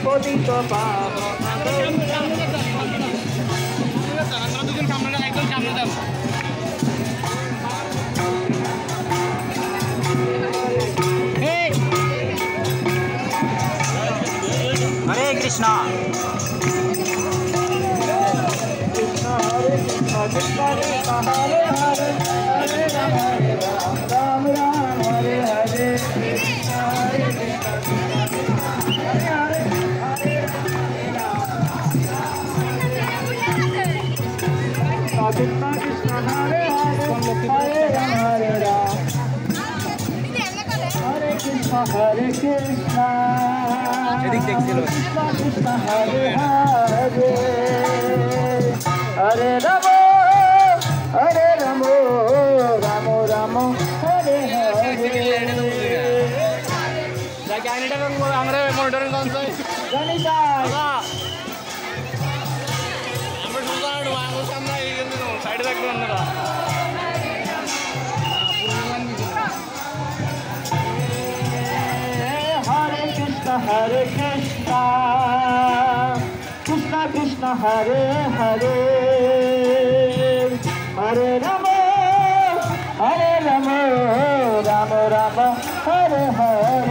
পতিত পাবন হরে কৃষ্ণ কৃষ্ণ হরে কৃষ্ণ হরে হরে হরে রাম রাম রাম হরে হরে কৃষ্ণ হরে কৃষ্ণ কৃষ্ণ হরে হরে হরে রাম হরে কৃষ্ণ হরে কৃষ্ণ কৃষ্ণ কৃষ্ণ হরে হরে হরে রাম রাম রাম হরে হরে আমরা মনিটরিং করছি জানি যাই আমরা শুনলাম আমার সামনে সাইডে থাকবেন আপনারা হরে Krishna Krishna Krishna Hare Hare Hare Ram Ram Ram Hare Hare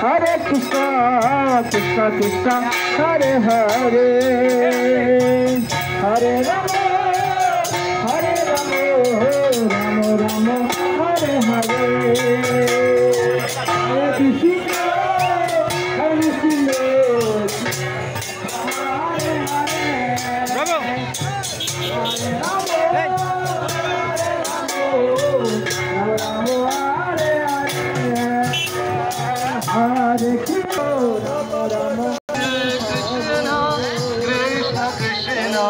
Hare Krishna, Krishna Krishna, Hare Hare, Hare Rama, Hare Rama, Rama Rama, Hare Hare, Hare Krishna, Hare Krishna, Hare Hare, Bravo! Hare Rama, Hare Krishna, Rama Krishna Krishna,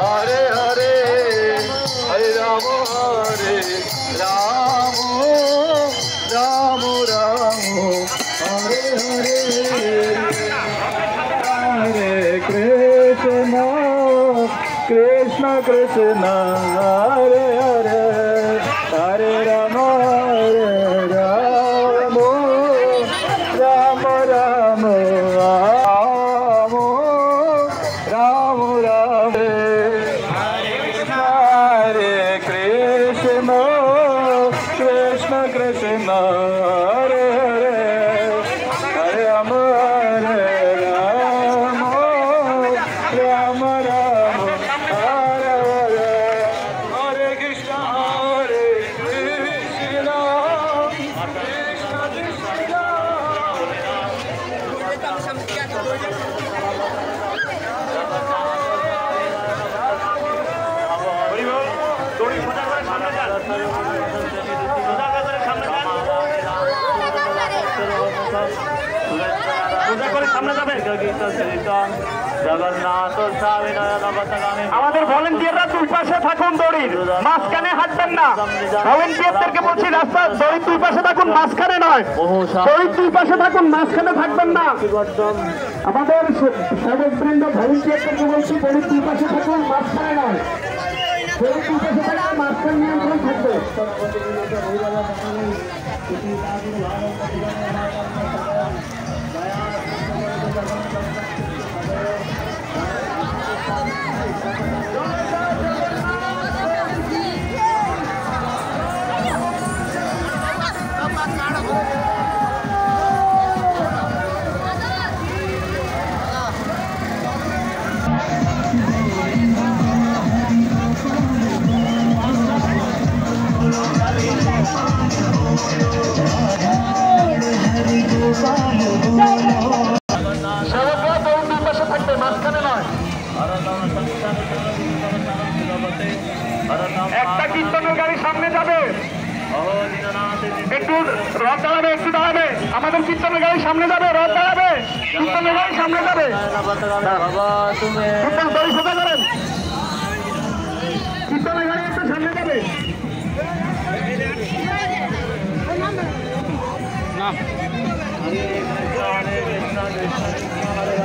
Hare Hare, Hare Rama, Hare Rama, Rama Rama, Hare Hare, Hare Krishna, Krishna Krishna, Hare Hare, Hare Rama, Hare Rama. Ram Ram Ram Ram Hare Krishna Krishna Krishna Hare Hare Hare Ram Hare Ram Ram Ram Hare Hare Hare Krishna Hare Krishna Krishna Krishna আমাদের ভলেন্টিয়াররা দুই পাশে থাকুন, দড়ির মাঝখানে হাঁটবেন না। ভলেন্টিয়ারদেরকে বলছি রাস্তা দড়ির দুই পাশে থাকুন, মাঝখানে নয়। দড়ির দুই পাশে থাকুন, মাঝখানে থাকবেন না। আমাদের সেবকবৃন্দ ভলেন্টিয়ারদেরকে বলছি দড়ির দুই পাশে থাকুন, মাঝখানে নয়। দড়ির দুই পাশে থাকলে মাঝখানে নিয়ন্ত্রণ থাকবে। একটা কীর্তনের গাড়ি সামনে যাবে, একটু রথ দাঁড়াবে, একটু দাঁড়াবে। আমাদের কীর্তনের গাড়ি সামনে যাবে, রথ দাঁড়াবে, কীর্তনের গাড়ি সামনে যাবে। গাড়ি সোজা করেন, কীর্তনের গাড়ি একটু সামনে যাবে। হরে কৃষ্ণ কৃষ্ণ কৃষ্ণ হরে